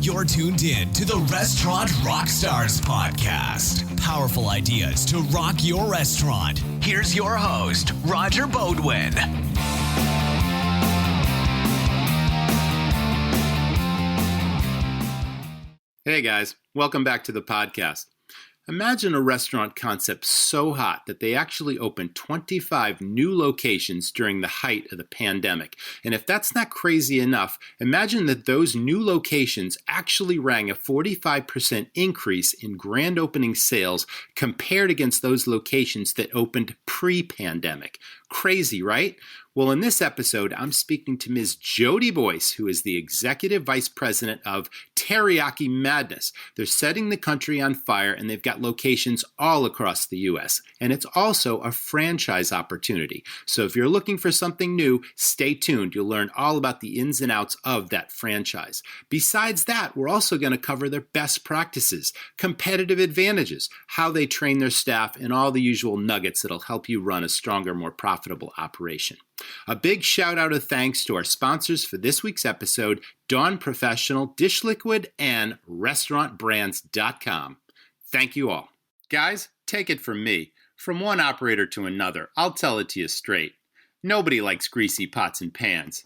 You're tuned in to the Restaurant Rockstars podcast. Powerful ideas to rock your restaurant. Here's your host, Roger Bodwin. Hey guys, welcome back to the podcast. Imagine a restaurant concept so hot that they actually opened 25 new locations during the height of the pandemic. And if that's not crazy enough, imagine that those new locations actually rang a 45% increase in grand opening sales compared against those locations that opened pre-pandemic. Crazy, right? Well, in this episode, I'm speaking to Ms. Jodi Boyce, who is the Executive Vice President of Teriyaki Madness. They're setting the country on fire, and they've got locations all across the U.S. And it's also a franchise opportunity. So if you're looking for something new, stay tuned. You'll learn all about the ins and outs of that franchise. Besides that, we're also going to cover their best practices, competitive advantages, how they train their staff, and all the usual nuggets that'll help you run a stronger, more profitable operation. A big shout out of thanks to our sponsors for this week's episode, Dawn Professional Dish Liquid and RestaurantBrands.com. Thank you all. Guys, take it from me. From one operator to another, I'll tell it to you straight. Nobody likes greasy pots and pans.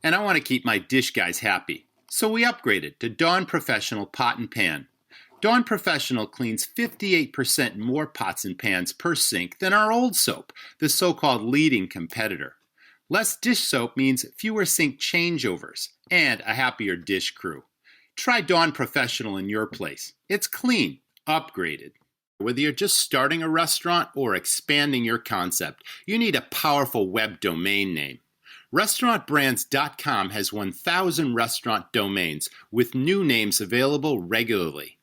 And I want to keep my dish guys happy. So we upgraded to Dawn Professional Pot and Pan. Dawn Professional cleans 58% more pots and pans per sink than our old soap, the so-called leading competitor. Less dish soap means fewer sink changeovers and a happier dish crew. Try Dawn Professional in your place. It's clean, upgraded. Whether you're just starting a restaurant or expanding your concept, you need a powerful web domain name. RestaurantBrands.com has 1,000 restaurant domains with new names available regularly.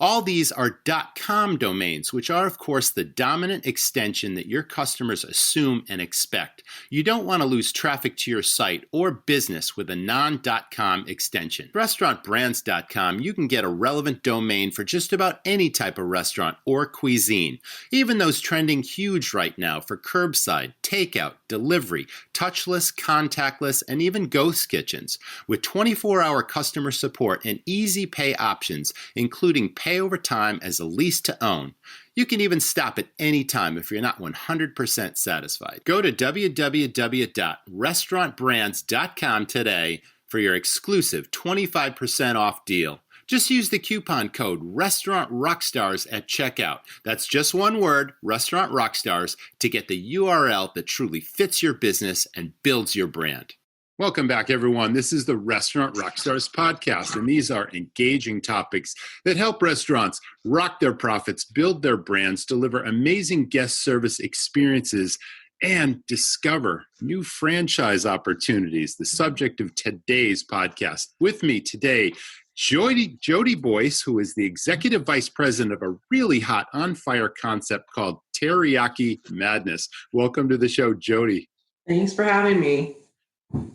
All these are .com domains, which are, of course, the dominant extension that your customers assume and expect. You don't want to lose traffic to your site or business with a non.com extension. RestaurantBrands.com, you can get a relevant domain for just about any type of restaurant or cuisine, even those trending huge right now for curbside, takeout, delivery, touchless, contactless, and even ghost kitchens. With 24-hour customer support and easy pay options, including pay over time as a lease to own. You can even stop at any time if you're not 100% satisfied. Go to www.restaurantbrands.com today for your exclusive 25% off deal. Just use the coupon code Restaurant Rockstars at checkout. That's just one word, Restaurant Rockstars, to get the URL that truly fits your business and builds your brand. Welcome back, everyone. This is the Restaurant Rockstars podcast, and these are engaging topics that help restaurants rock their profits, build their brands, deliver amazing guest service experiences, and discover new franchise opportunities, the subject of today's podcast. With me today, Jodi Boyce, who is the Executive Vice President of a really hot, on-fire concept called Teriyaki Madness. Welcome to the show, Jodi. Thanks for having me.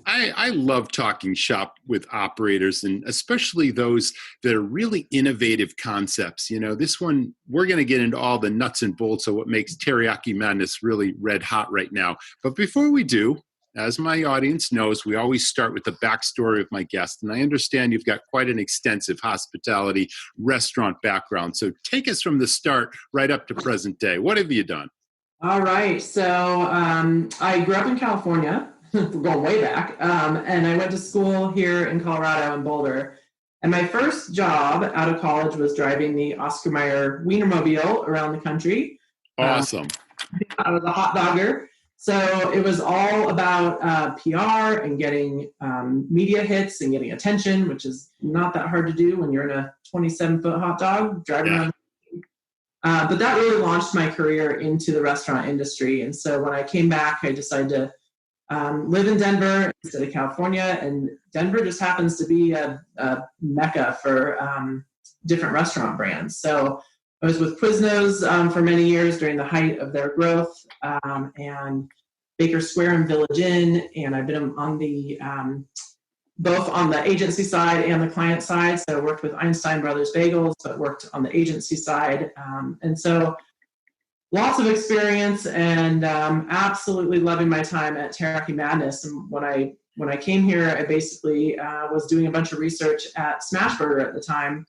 I love talking shop with operators, and especially those that are really innovative concepts. You know, this one, we're going to get into all the nuts and bolts of what makes Teriyaki Madness really red hot right now. But before we do, as my audience knows, we always start with the backstory of my guest. And I understand you've got quite an extensive hospitality restaurant background. So take us from the start right up to present day. What have you done? All right. So I grew up in California. We're going way back. And I went to school here in Colorado in Boulder. And my first job out of college was driving the Oscar Mayer Wienermobile around the country. Awesome. I was a hot dogger. So it was all about PR and getting media hits and getting attention, which is not that hard to do when you're in a 27-foot hot dog driving around. But that really launched my career into the restaurant industry. And so when I came back, I decided to live in Denver instead of California, and Denver just happens to be a mecca for different restaurant brands. So I was with Quiznos for many years during the height of their growth, and Baker Square and Village Inn, and I've been on the both on the agency side and the client side. So I worked with Einstein Brothers Bagels, but worked on the agency side, and so lots of experience, and absolutely loving my time at Teriyaki Madness. And when I when I came here, I basically was doing a bunch of research at Smashburger at the time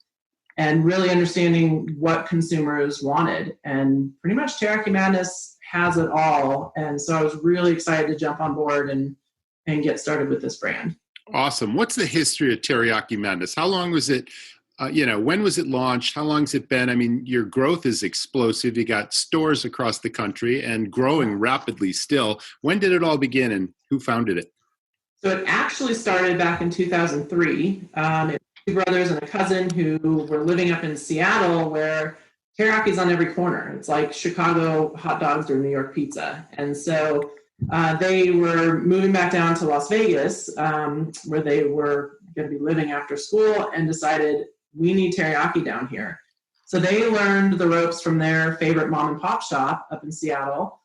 and really understanding what consumers wanted. And pretty much Teriyaki Madness has it all. And so I was really excited to jump on board and get started with this brand. Awesome. What's the history of Teriyaki Madness? How long was it? When was it launched? How long has it been? I mean, your growth is explosive. You got stores across the country and growing rapidly still. When did it all begin and who founded it? So it actually started back in 2003. It was two brothers and a cousin who were living up in Seattle, where teriyaki is on every corner. It's like Chicago hot dogs or New York pizza. And so they were moving back down to Las Vegas, where they were going to be living after school, and decided, we need teriyaki down here. So they learned the ropes from their favorite mom and pop shop up in Seattle,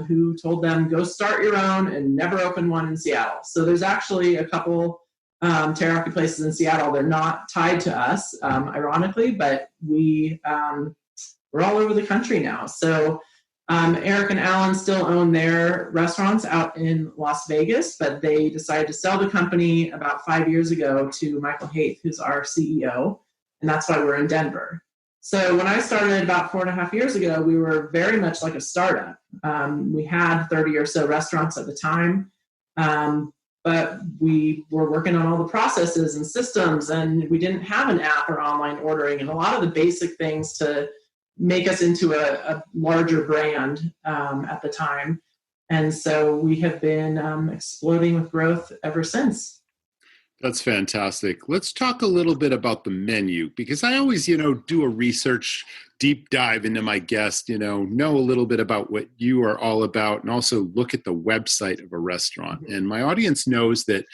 who told them, go start your own and never open one in Seattle. So there's actually a couple teriyaki places in Seattle. They're not tied to us, ironically, but we're all over the country now. So Eric and Alan still own their restaurants out in Las Vegas, but they decided to sell the company about 5 years ago to Michael Haith, who's our CEO, and that's why we're in Denver. So when I started about 4.5 years ago, we were very much like a startup. We had 30 or so restaurants at the time, but we were working on all the processes and systems, and we didn't have an app or online ordering, and a lot of the basic things to make us into a larger brand at the time. And so we have been exploding with growth ever since. That's fantastic. Let's talk a little bit about the menu, because I always, do a research deep dive into my guest, know a little bit about what you are all about, and also look at the website of a restaurant. And my audience knows that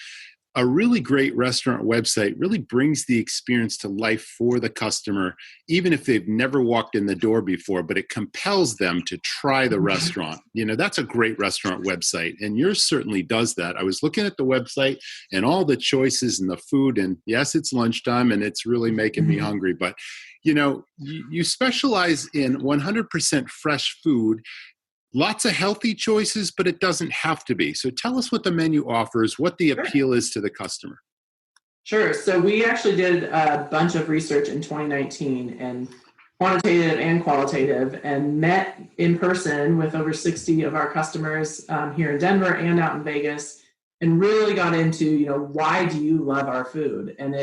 a really great restaurant website really brings the experience to life for the customer, even if they've never walked in the door before, but it compels them to try the restaurant. That's a great restaurant website, and yours certainly does that. I was looking at the website and all the choices and the food, and yes, it's lunchtime and it's really making me hungry, but you specialize in 100% fresh food. Lots of healthy choices, but it doesn't have to be. So tell us what the menu offers, what the appeal is to the customer. Sure. So we actually did a bunch of research in 2019, and quantitative and qualitative, and met in person with over 60 of our customers here in Denver and out in Vegas, and really got into, why do you love our food? And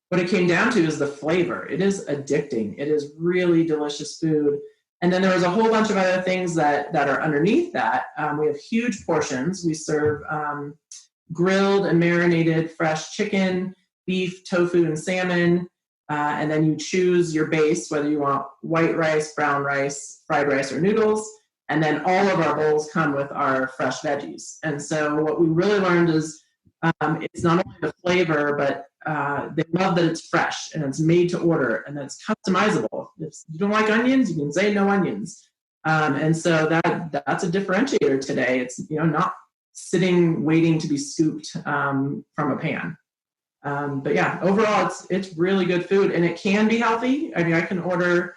what it came down to is the flavor. It is addicting. It is really delicious food. And then there was a whole bunch of other things that are underneath that. We have huge portions. We serve grilled and marinated fresh chicken, beef, tofu, and salmon. And then you choose your base, whether you want white rice, brown rice, fried rice, or noodles. And then all of our bowls come with our fresh veggies. And so what we really learned is it's not only the flavor, but they love that it's fresh and it's made to order and that it's customizable. If you don't like onions, you can say no onions. And so that's a differentiator today. It's not sitting waiting to be scooped from a pan. But yeah, overall it's really good food, and it can be healthy. I mean, I can order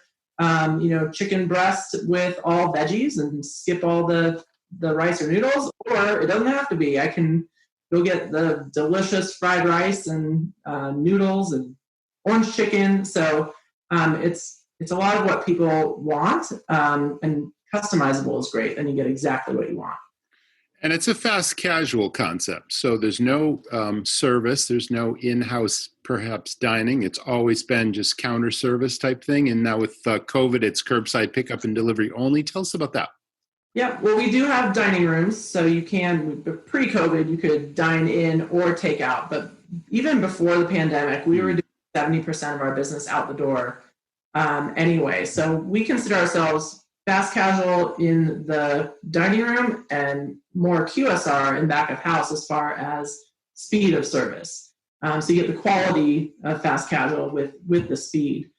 chicken breast with all veggies and skip all the rice or noodles, or it doesn't have to be. I can go get the delicious fried rice and noodles and orange chicken. So it's a lot of what people want, and customizable is great. Then you get exactly what you want. And it's a fast casual concept. So there's no service. There's no in-house, perhaps, dining. It's always been just counter service type thing. And now with COVID, it's curbside pickup and delivery only. Tell us about that. Yeah, well, we do have dining rooms, so you can, pre-COVID, you could dine in or take out. But even before the pandemic, we were doing 70% of our business out the door anyway. So we consider ourselves fast casual in the dining room and more QSR in back of house as far as speed of service. So you get the quality of fast casual with the speed.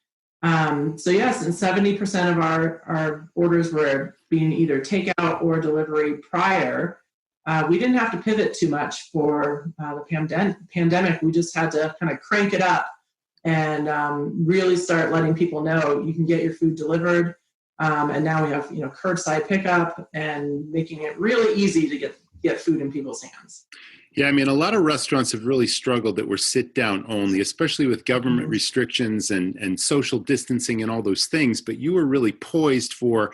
So yes, and 70% of our orders were being either takeout or delivery prior. We didn't have to pivot too much for the pandemic. We just had to kind of crank it up and really start letting people know you can get your food delivered. And now we have curbside pickup and making it really easy to get food in people's hands. Yeah, I mean, a lot of restaurants have really struggled that were sit down only, especially with government restrictions and social distancing and all those things. But you were really poised for,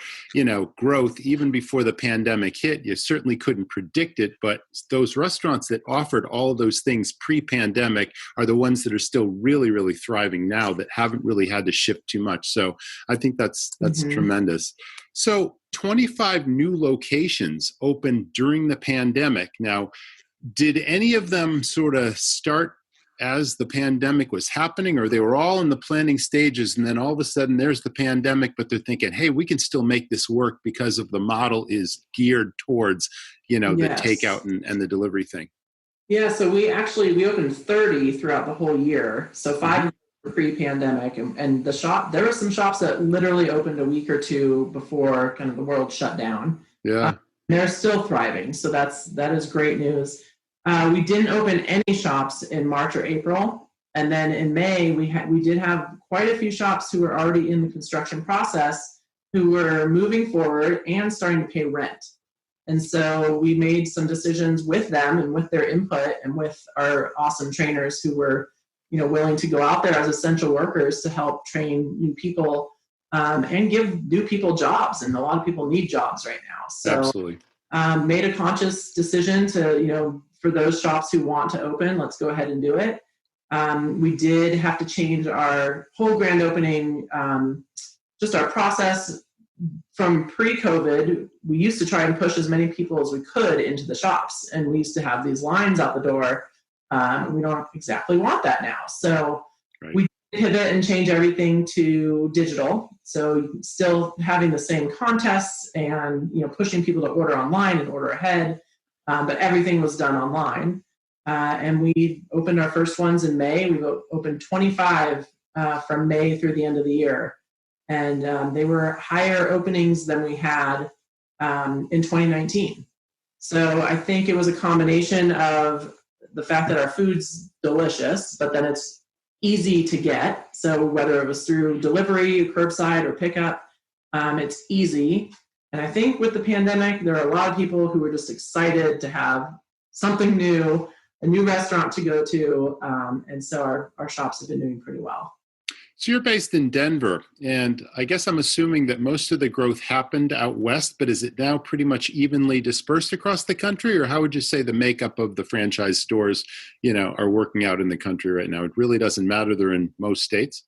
growth even before the pandemic hit. You certainly couldn't predict it, but those restaurants that offered all of those things pre-pandemic are the ones that are still really, really thriving now, that haven't really had to shift too much. So I think that's tremendous. So 25 new locations opened during the pandemic. Now, did any of them sort of start as the pandemic was happening, or they were all in the planning stages and then all of a sudden there's the pandemic, but they're thinking, hey, we can still make this work because of the model is geared towards, the takeout and the delivery thing? Yeah, so we opened 30 throughout the whole year. So 5 were pre-pandemic, and there were some shops that literally opened a week or two before kind of the world shut down. Yeah. They're still thriving. So that is great news. We didn't open any shops in March or April. And then in May, we did have quite a few shops who were already in the construction process who were moving forward and starting to pay rent. And so we made some decisions with them and with their input and with our awesome trainers who were, willing to go out there as essential workers to help train new people and give new people jobs. And a lot of people need jobs right now. So absolutely. Made a conscious decision to, for those shops who want to open, let's go ahead and do it. We did have to change our whole grand opening, just our process from pre-COVID. We used to try and push as many people as we could into the shops, and we used to have these lines out the door. We don't exactly want that now. So we pivot and change everything to digital. So still having the same contests and, pushing people to order online and order ahead. But everything was done online. And we opened our first ones in May. We opened 25 from May through the end of the year. And they were higher openings than we had in 2019. So I think it was a combination of the fact that our food's delicious, but then it's easy to get. So whether it was through delivery, curbside, or pickup, it's easy. And I think with the pandemic, there are a lot of people who were just excited to have something new, a new restaurant to go to. And so our shops have been doing pretty well. So you're based in Denver, and I guess I'm assuming that most of the growth happened out west, but is it now pretty much evenly dispersed across the country, or how would you say the makeup of the franchise stores, are working out in the country right now? It really doesn't matter. They're in most states.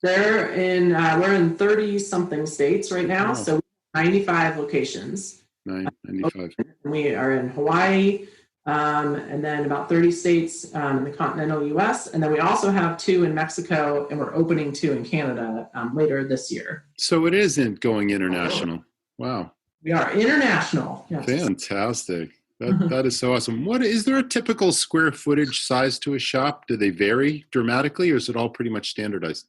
We're in 30 something states right now. Wow. So 95 locations. 95. We are in Hawaii, and then about 30 states in the continental U.S. And then we also have 2 in Mexico, and we're opening 2 in Canada later this year. So it isn't going international. Wow. We are international. Yes. Fantastic. That is so awesome. Is there a typical square footage size to a shop? Do they vary dramatically, or is it all pretty much standardized?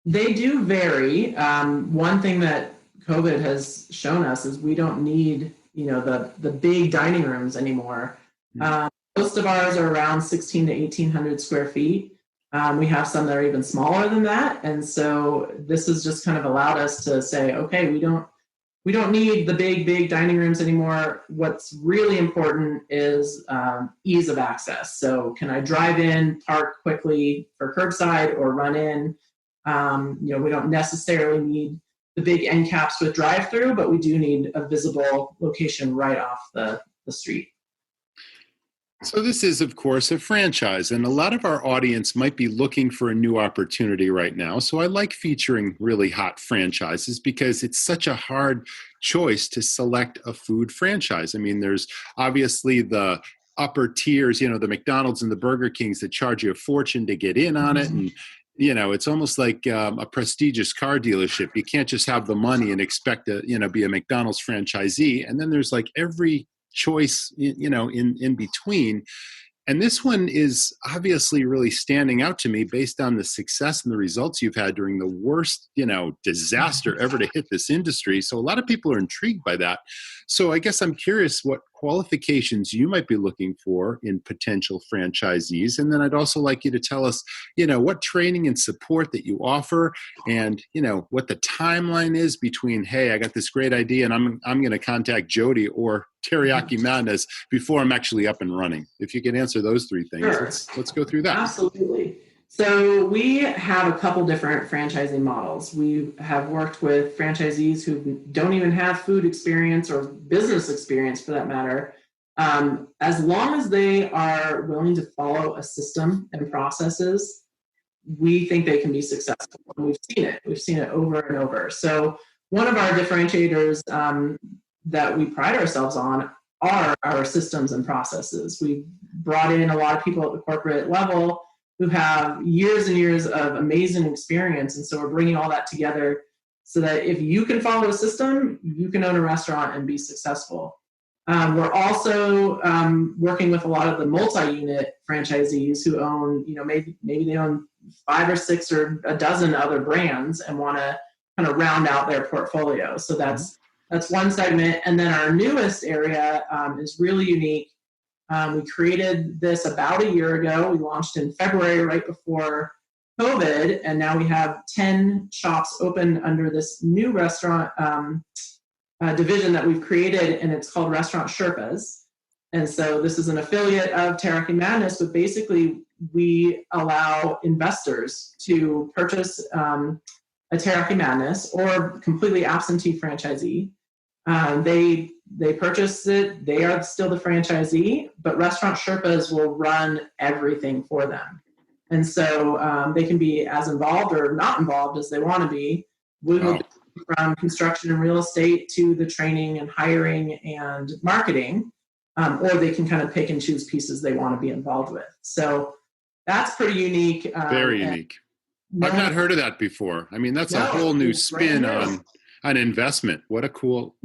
They do vary. One thing that COVID has shown us is we don't need, the big dining rooms anymore. Most of ours are around 16 to 1,800 square feet. We have some that are even smaller than that. And so this has just kind of allowed us to say, okay, we don't need the big dining rooms anymore. What's really important is ease of access. So can I drive in, park quickly for curbside, or run in? We don't necessarily need the big end caps with drive-through, but we do need a visible location right off the street. So this is, of course, a franchise, and a lot of our audience might be looking for a new opportunity right now. So I like featuring really hot franchises because it's such a hard choice to select a food franchise. I mean, there's obviously the upper tiers, the McDonald's and the Burger Kings that charge you a fortune to get in on it. And, it's almost like a prestigious car dealership. You can't just have the money and expect to, be a McDonald's franchisee. And then there's like every choice, in between. And this one is obviously really standing out to me based on the success and the results you've had during the worst, disaster ever to hit this industry. So a lot of people are intrigued by that. So I guess I'm curious what qualifications you might be looking for in potential franchisees. And then I'd also like you to tell us, what training and support that you offer, and, what the timeline is between, hey, I got this great idea and I'm going to contact Jodi or Teriyaki Madness before I'm actually up and running. If you can answer those three things, Sure. let's go through that. Absolutely. So we have a couple different franchising models. We have worked with franchisees who don't even have food experience or business experience for that matter. As long as they are willing to follow a system and processes, we think they can be successful. And we've seen it. We've seen it over and over. So one of our differentiators that we pride ourselves on are our systems and processes. We've brought in a lot of people at the corporate level who have years and years of amazing experience. And so we're bringing all that together so that if you can follow a system, you can own a restaurant and be successful. We're also working with a lot of the multi-unit franchisees who own, maybe they own 5 or 6 or a dozen other brands and want to kind of round out their portfolio. So that's one segment. And then our newest area is really unique. We created this about a year ago. We launched in February, right before COVID, and now we have 10 shops open under this new restaurant division that we've created, and it's called Restaurant Sherpas. And so this is an affiliate of Teriyaki Madness, but basically we allow investors to purchase a Teriyaki Madness or completely absentee franchisee. They purchase it, they are still the franchisee, but Restaurant Sherpas will run everything for them. And so they can be as involved or not involved as they want to be. We will do from construction and real estate to the training and hiring and marketing, or they can kind of pick and choose pieces they want to be involved with. So that's pretty unique. Very unique. I've not heard of that before. I mean, that's a whole new spin on investment. What a cool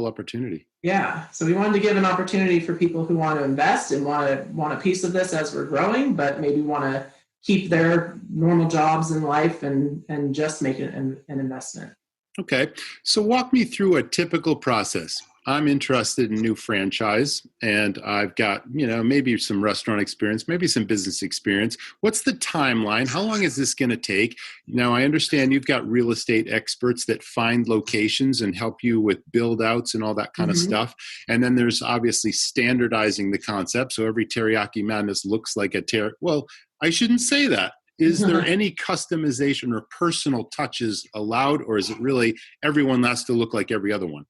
opportunity. Yeah. So we wanted to give an opportunity for people who want to invest and want a piece of this as we're growing, but maybe want to keep their normal jobs in life and just make it an investment. Okay. So walk me through a typical process. I'm interested in new franchise, and I've got, maybe some restaurant experience, maybe some business experience. What's the timeline? How long is this going to take? Now, I understand you've got real estate experts that find locations and help you with build outs and all that kind of stuff. And then there's obviously standardizing the concept. So every Teriyaki Madness looks like well, I shouldn't say that. Is there any customization or personal touches allowed, or is it really everyone has to look like every other one?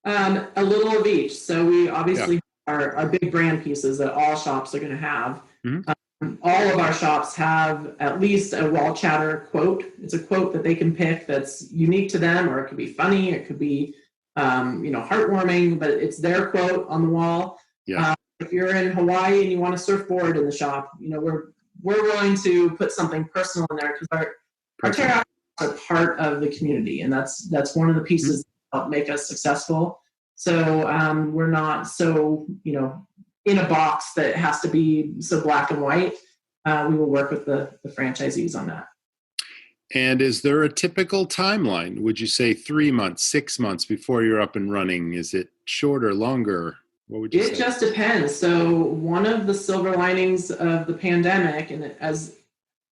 A little of each. So we obviously are big brand pieces that all shops are going to have. All of our shops have at least a wall chatter quote. It's a quote that they can pick that's unique to them, or it could be funny, it could be heartwarming, but it's their quote on the wall. If you're in Hawaii and you want a surfboard in the shop, we're willing to put something personal in there because our teriyaki are part of the community, and that's one of the pieces help make us successful. So we're not so, in a box that has to be so black and white. We will work with the franchisees on that. And is there a typical timeline? Would you say 3 months, 6 months before you're up and running? Is it shorter, longer? What would you say? It just depends. So one of the silver linings of the pandemic, and as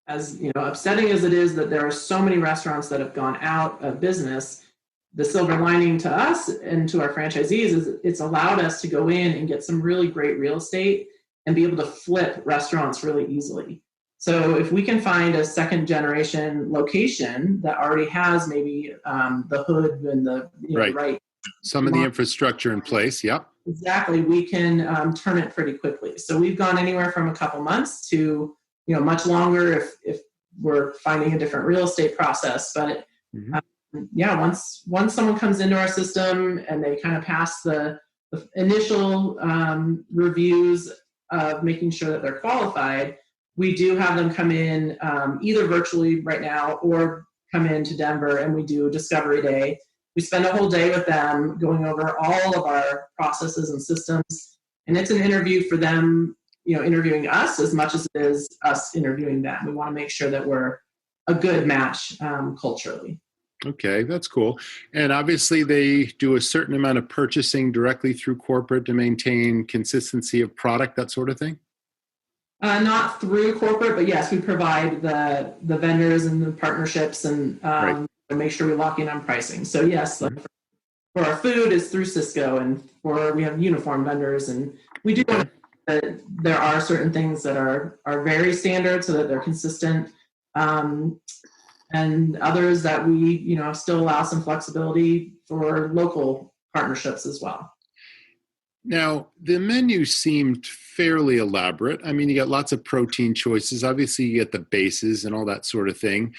upsetting as it is that there are so many restaurants that have gone out of business, the silver lining to us and to our franchisees is it's allowed us to go in and get some really great real estate and be able to flip restaurants really easily. So if we can find a second generation location that already has maybe the hood and the right some of the infrastructure in place, exactly, we can turn it pretty quickly. So we've gone anywhere from a couple months to much longer if we're finding a different real estate process, but once someone comes into our system and they kind of pass the initial reviews of making sure that they're qualified, we do have them come in either virtually right now or come into Denver, and we do Discovery Day. We spend a whole day with them going over all of our processes and systems, and it's an interview for them, interviewing us as much as it is us interviewing them. We want to make sure that we're a good match culturally. Okay, that's cool. And obviously they do a certain amount of purchasing directly through corporate to maintain consistency of product, that sort of thing? Not through corporate, but yes, we provide the vendors and the partnerships and Right. make sure we lock in on pricing. So yes, like Mhm. for our food is through Cisco, and we have uniform vendors, and we do Okay. that there are certain things that are very standard so that they're consistent, um, and others that we still allow some flexibility for local partnerships as well. Now, the menu seemed fairly elaborate. I mean, you got lots of protein choices. Obviously, you get the bases and all that sort of thing.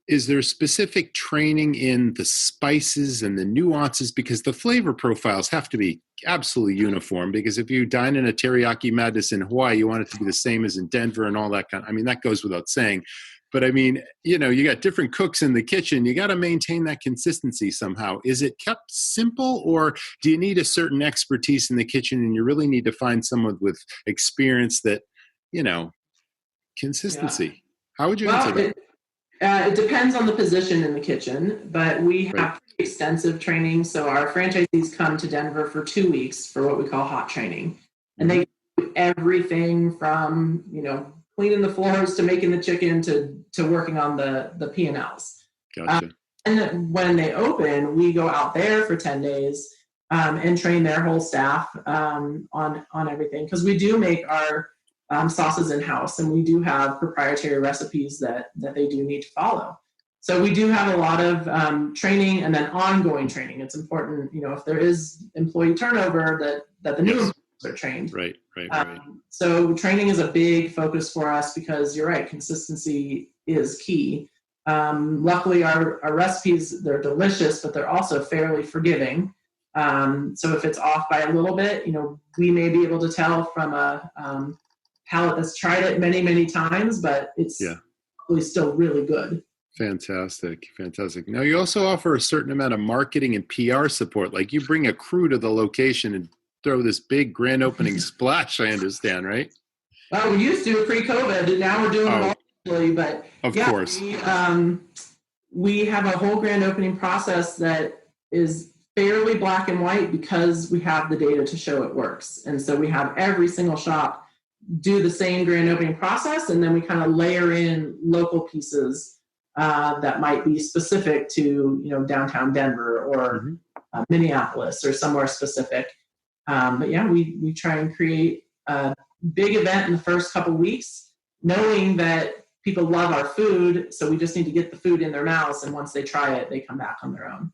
Is there specific training in the spices and the nuances? Because the flavor profiles have to be absolutely uniform. Because if you dine in a Teriyaki Madness in Hawaii, you want it to be the same as in Denver and all that kind. I mean, that goes without saying. But I mean, you got different cooks in the kitchen. You got to maintain that consistency somehow. Is it kept simple, or do you need a certain expertise in the kitchen, and you really need to find someone with experience that, you know, Yeah. consistency? How would you answer Well, that? it depends on the position in the kitchen, but we Right. have extensive training. So our franchisees come to Denver for 2 weeks for what we call hot training, and Mhm. they do everything from cleaning the floors to making the chicken to working on the P&Ls. Gotcha. And when they open, we go out there for 10 days and train their whole staff on everything, because we do make our sauces in house, and we do have proprietary recipes that they do need to follow. So we do have a lot of training and then ongoing training. It's important, if there is employee turnover, that the new Yes. employees are trained. Right. Right. So training is a big focus for us because you're right, consistency is key. Luckily, our recipes, they're delicious, but they're also fairly forgiving. So if it's off by a little bit, we may be able to tell from a palate that's tried it many, many times, but it's Yeah. probably still really good. Fantastic. Fantastic. Now, you also offer a certain amount of marketing and PR support. Like you bring a crew to the location and throw this big grand opening splash, I understand, right? Well, we used to pre-COVID, and now we're doing Oh, it virtually, but of yeah, course. we have a whole grand opening process that is fairly black and white because we have the data to show it works. And so we have every single shop do the same grand opening process, and then we kind of layer in local pieces that might be specific to downtown Denver or Mhm. Minneapolis or somewhere specific. But yeah, we try and create a big event in the first couple weeks, knowing that people love our food, so we just need to get the food in their mouths, and once they try it, they come back on their own.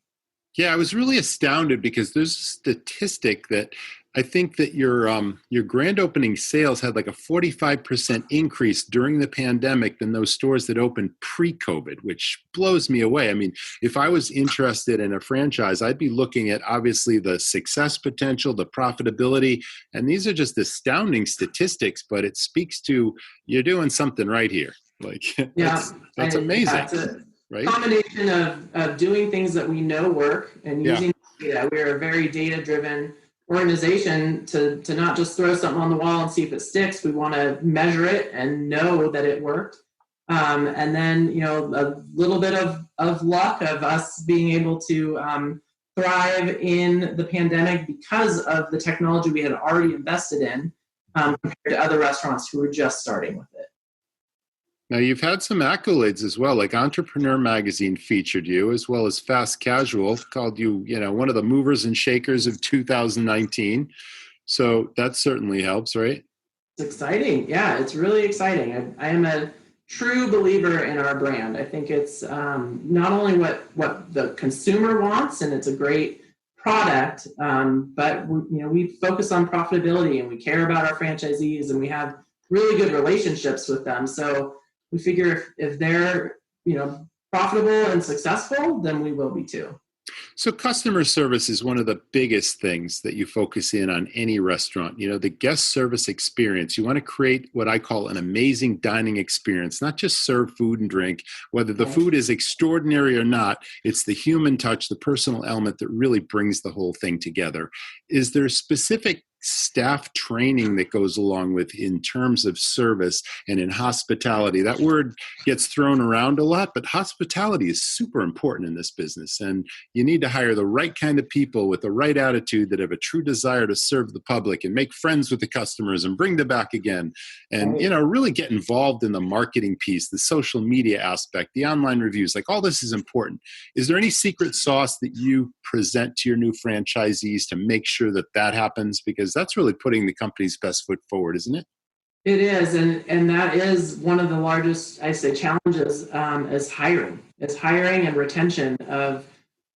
Yeah, I was really astounded because there's a statistic that I think that your grand opening sales had like a 45% increase during the pandemic than those stores that opened pre-COVID, which blows me away. I mean, if I was interested in a franchise, I'd be looking at obviously the success potential, the profitability, and these are just astounding statistics, but it speaks to you're doing something right here. Like Yeah, that's yeah, amazing, it's a right? combination of doing things that we know work and Yeah. using data. We're a very data-driven organization to not just throw something on the wall and see if it sticks. We want to measure it and know that it worked. And then, a little bit of luck of us being able to thrive in the pandemic because of the technology we had already invested in compared to other restaurants who were just starting with it. Now, you've had some accolades as well, like Entrepreneur Magazine featured you, as well as Fast Casual called you, one of the movers and shakers of 2019. So that certainly helps, right? It's exciting. Yeah, it's really exciting. I am a true believer in our brand. I think it's not only what the consumer wants, and it's a great product, but we focus on profitability, and we care about our franchisees, and we have really good relationships with them. So we figure if they're profitable and successful, then we will be too. So customer service is one of the biggest things that you focus in on any restaurant. The guest service experience. You want to create what I call an amazing dining experience, not just serve food and drink. Whether the food is extraordinary or not, it's the human touch, the personal element that really brings the whole thing together. Is there specific staff training that goes along with in terms of service and in hospitality. That word gets thrown around a lot, but hospitality is super important in this business. And you need to hire the right kind of people with the right attitude that have a true desire to serve the public and make friends with the customers and bring them back again. And, really get involved in the marketing piece, the social media aspect, the online reviews, like all this is important. Is there any secret sauce that you present to your new franchisees to make sure that that happens? Because that's really putting the company's best foot forward, isn't it? It is, and that is one of the largest, I say, challenges is hiring. It's hiring and retention of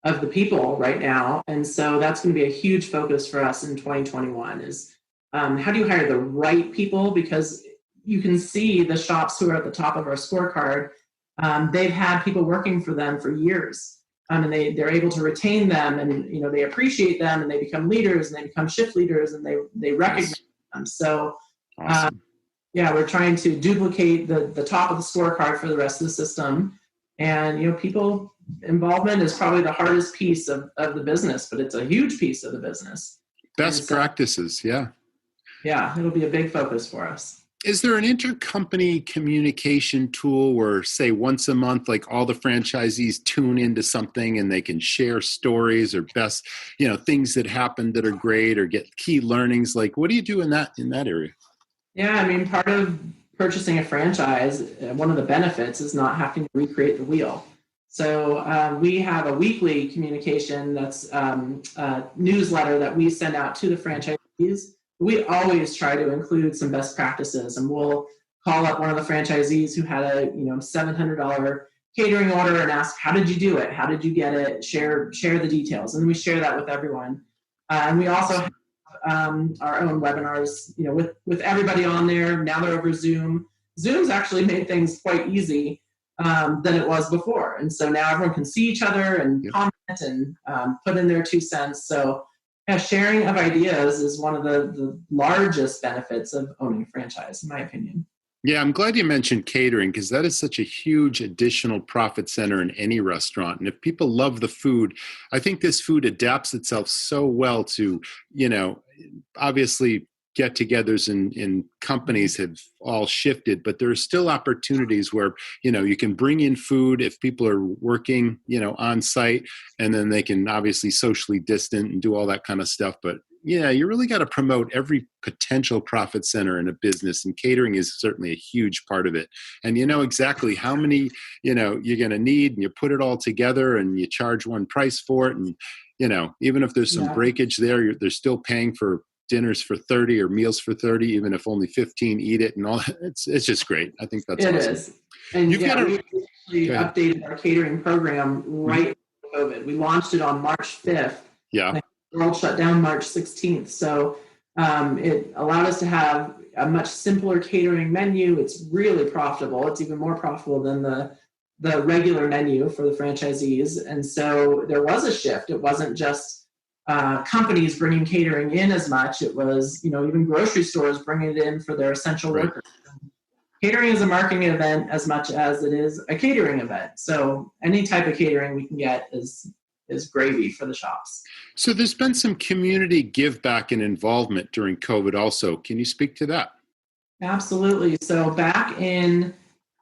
the people right now, and so that's going to be a huge focus for us in 2021. Is how do you hire the right people? Because you can see the shops who are at the top of our scorecard. They've had people working for them for years, and they're able to retain them, and they appreciate them, and they become leaders, and they become shift leaders, and they recognize them. So. Awesome. We're trying to duplicate the top of the scorecard for the rest of the system. And, people involvement is probably the hardest piece of the business, but it's a huge piece of the business. Best practices, yeah. Yeah, it'll be a big focus for us. Is there an intercompany communication tool where, say, once a month, like all the franchisees tune into something and they can share stories or best, things that happened that are great or get key learnings? Like, what do you do in that area? Yeah, I mean, part of purchasing a franchise, one of the benefits is not having to recreate the wheel. So we have a weekly communication that's a newsletter that we send out to the franchisees. We always try to include some best practices, and we'll call up one of the franchisees who had a $700 catering order and ask, how did you do it? How did you get it? Share the details. And we share that with everyone. And we also have our own webinars, with everybody on there. Now they're over Zoom. Zoom's actually made things quite easy than it was before. And so now everyone can see each other and comment and put in their 2 cents. So sharing of ideas is one of the largest benefits of owning a franchise, in my opinion. Yeah, I'm glad you mentioned catering because that is such a huge additional profit center in any restaurant. And if people love the food, I think this food adapts itself so well to, obviously get-togethers in companies have all shifted, but there are still opportunities where, you can bring in food if people are working, on site, and then they can obviously socially distant and do all that kind of stuff. But yeah, you really got to promote every potential profit center in a business, and catering is certainly a huge part of it. And you know exactly how many, you're going to need, and you put it all together and you charge one price for it. And, even if there's some breakage there, they're still paying for dinners for 30 or meals for 30, even if only 15 eat it and all. It's just great. I think that's awesome. It is. And we actually updated our catering program right before COVID. We launched it on March 5th. Yeah. The world shut down March 16th. So it allowed us to have a much simpler catering menu. It's really profitable. It's even more profitable than the regular menu for the franchisees. And so there was a shift. It wasn't just companies bringing catering in as much. It was, even grocery stores bringing it in for their essential workers. Catering is a marketing event as much as it is a catering event. So any type of catering we can get is gravy for the shops. So there's been some community give back and involvement during COVID also. Can you speak to that? Absolutely. So back in,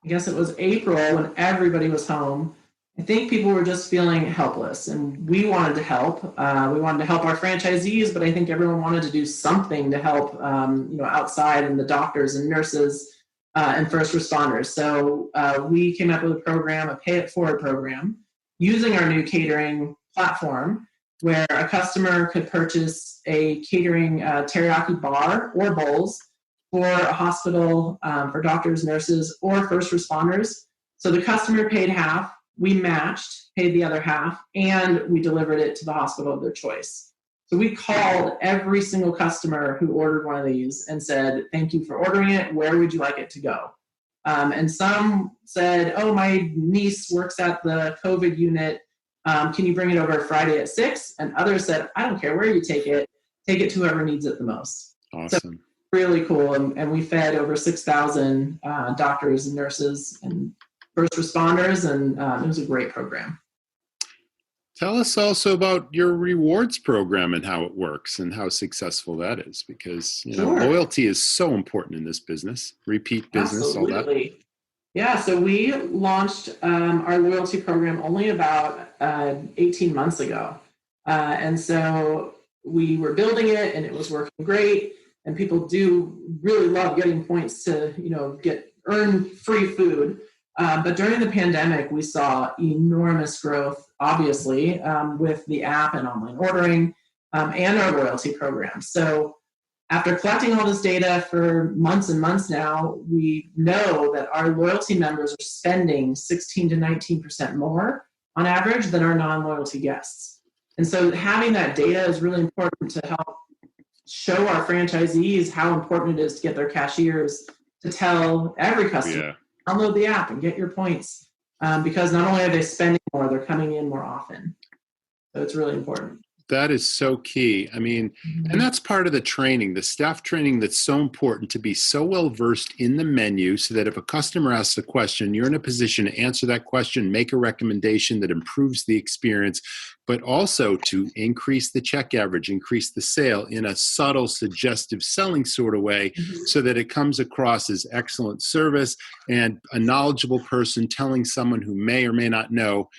I guess it was April when everybody was home, I think people were just feeling helpless, and we wanted to help. We wanted to help our franchisees, but I think everyone wanted to do something to help, outside, and the doctors and nurses and first responders. So we came up with a program, a pay it forward program, using our new catering platform, where a customer could purchase a catering teriyaki bar or bowls for a hospital, for doctors, nurses, or first responders. So the customer paid half. We matched, paid the other half, and we delivered it to the hospital of their choice. So we called every single customer who ordered one of these and said, thank you for ordering it. Where would you like it to go? And some said, oh, my niece works at the COVID unit. Can you bring it over Friday at 6? And others said, I don't care where you take it to whoever needs it the most. Awesome. So really cool. And we fed over 6,000 doctors and nurses and first responders, and it was a great program. Tell us also about your rewards program and how it works and how successful that is, because Sure. loyalty is so important in this business, repeat business, all that. Absolutely. Yeah, so we launched our loyalty program only about 18 months ago. And so we were building it and it was working great. And people do really love getting points to, earn free food. But during the pandemic, we saw enormous growth, obviously, with the app and online ordering and our loyalty program. So after collecting all this data for months and months now, we know that our loyalty members are spending 16 to 19% more on average than our non-loyalty guests. And so having that data is really important to help show our franchisees how important it is to get their cashiers to tell every customer, download the app and get your points. Because not only are they spending more, they're coming in more often. So it's really important. That is so key. I mean, and that's part of the training, the staff training that's so important, to be so well versed in the menu so that if a customer asks a question, you're in a position to answer that question, make a recommendation that improves the experience, but also to increase the check average, increase the sale in a subtle, suggestive selling sort of way so that it comes across as excellent service and a knowledgeable person telling someone who may or may not know,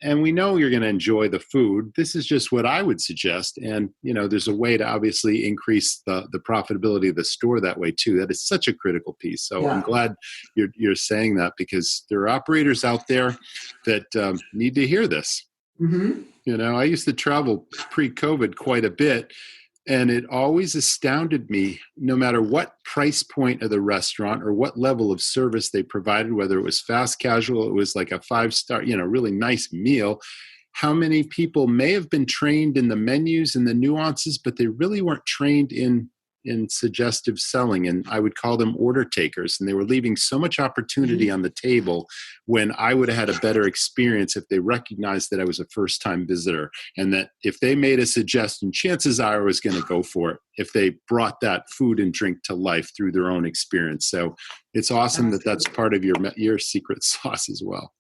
and we know you're going to enjoy the food. This is just what I would suggest. And, there's a way to obviously increase the profitability of the store that way too. That is such a critical piece. So I'm glad you're saying that, because there are operators out there that need to hear this. I used to travel pre-COVID quite a bit. And it always astounded me, no matter what price point of the restaurant or what level of service they provided, whether it was fast casual, it was like a 5-star, really nice meal, how many people may have been trained in the menus and the nuances, but they really weren't trained in suggestive selling. And I would call them order takers. And they were leaving so much opportunity on the table when I would have had a better experience if they recognized that I was a first-time visitor, and that if they made a suggestion, chances are I was going to go for it if they brought that food and drink to life through their own experience. So it's awesome that that's part of your secret sauce as well.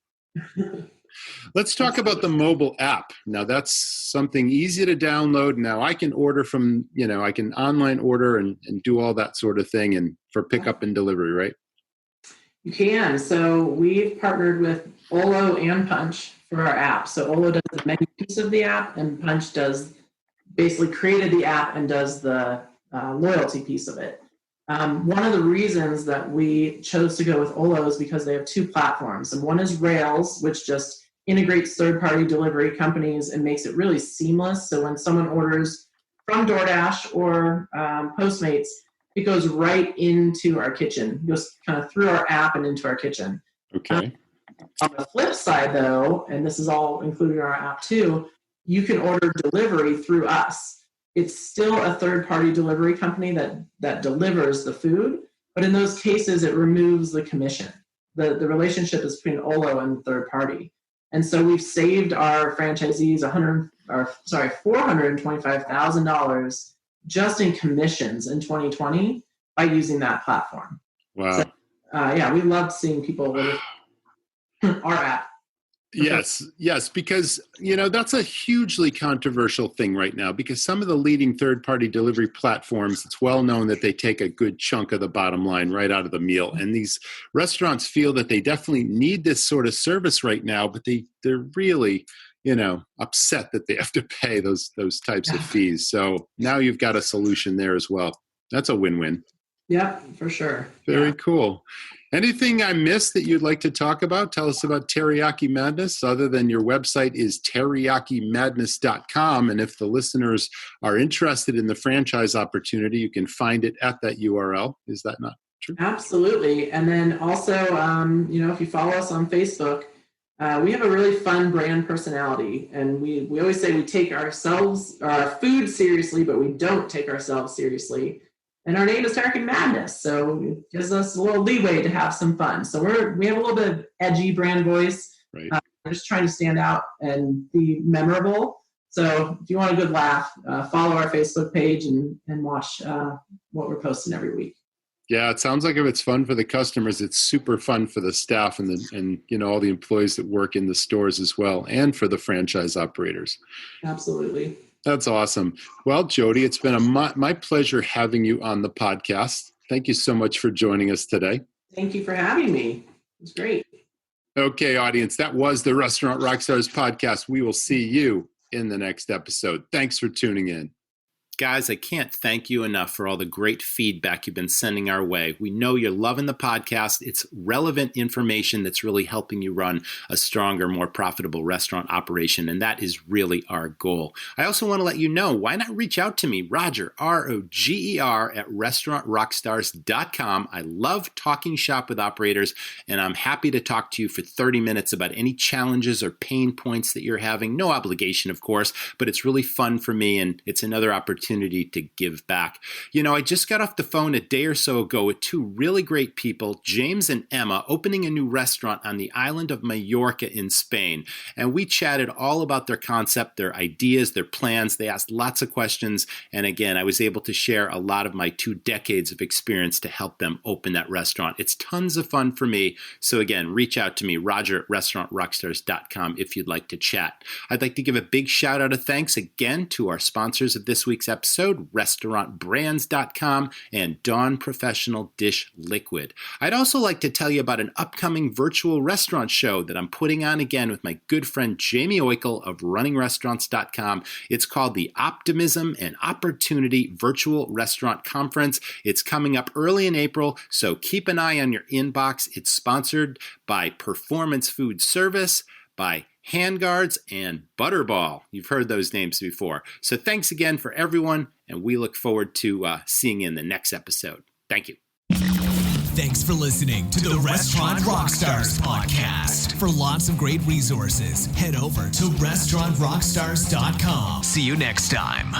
Let's talk about the mobile app. Now, that's something easy to download. Now, I can order from, I can online order and do all that sort of thing, and for pickup and delivery, right? You can. So we've partnered with Olo and Punch for our app. So Olo does the menu piece of the app, and Punch does basically created the app and does the loyalty piece of it. One of the reasons that we chose to go with Olo is because they have two platforms. And one is Rails, which just integrates third-party delivery companies and makes it really seamless. So when someone orders from DoorDash or Postmates, it goes right into our kitchen. It goes kind of through our app and into our kitchen. Okay. On the flip side, though, and this is all included in our app too, you can order delivery through us. It's still a third-party delivery company that delivers the food, but in those cases, it removes the commission. The relationship is between Olo and the third party. And so we've saved our franchisees $425,000 just in commissions in 2020 by using that platform. Wow. So, we loved seeing people with our app. Yes, because, that's a hugely controversial thing right now, because some of the leading third-party delivery platforms, it's well known that they take a good chunk of the bottom line right out of the meal. And these restaurants feel that they definitely need this sort of service right now, but they're really, upset that they have to pay those types of fees. So now you've got a solution there as well. That's a win-win. Yep, for sure. Very cool. Anything I missed that you'd like to talk about? Tell us about Teriyaki Madness, other than your website is teriyakimadness.com. And if the listeners are interested in the franchise opportunity, you can find it at that URL. Is that not true? Absolutely. And then also, if you follow us on Facebook, we have a really fun brand personality. And we always say we take our food seriously, but we don't take ourselves seriously. And our name is Teriyaki Madness, so it gives us a little leeway to have some fun. So we have a little bit of edgy brand voice. Right. We're just trying to stand out and be memorable. So if you want a good laugh, follow our Facebook page and watch what we're posting every week. Yeah, it sounds like if it's fun for the customers, it's super fun for the staff and all the employees that work in the stores as well, and for the franchise operators. Absolutely. That's awesome. Well, Jodi, it's been my pleasure having you on the podcast. Thank you so much for joining us today. Thank you for having me. It's great. Okay, audience, that was the Restaurant Rockstars podcast. We will see you in the next episode. Thanks for tuning in. Guys, I can't thank you enough for all the great feedback you've been sending our way. We know you're loving the podcast. It's relevant information that's really helping you run a stronger, more profitable restaurant operation, and that is really our goal. I also want to let you know, why not reach out to me, Roger, R-O-G-E-R, at restaurantrockstars.com. I love talking shop with operators, and I'm happy to talk to you for 30 minutes about any challenges or pain points that you're having. No obligation, of course, but it's really fun for me, and it's another opportunity to give back. I just got off the phone a day or so ago with two really great people, James and Emma, opening a new restaurant on the island of Mallorca in Spain. And we chatted all about their concept, their ideas, their plans. They asked lots of questions. And again, I was able to share a lot of my 2 decades of experience to help them open that restaurant. It's tons of fun for me. So again, reach out to me, Roger at restaurantrockstars.com, if you'd like to chat. I'd like to give a big shout out of thanks again to our sponsors of this week's episode, restaurantbrands.com and Dawn Professional Dish Liquid. I'd also like to tell you about an upcoming virtual restaurant show that I'm putting on again with my good friend Jamie Oikel of runningrestaurants.com. It's called the Optimism and Opportunity Virtual Restaurant Conference. It's coming up early in April, so keep an eye on your inbox. It's sponsored by Performance Food Service, by Handguards, and Butterball. You've heard those names before. So thanks again for everyone, and we look forward to seeing you in the next episode. Thank you. Thanks for listening to the Restaurant Rockstars podcast. For lots of great resources, head over to restaurantrockstars.com. See you next time.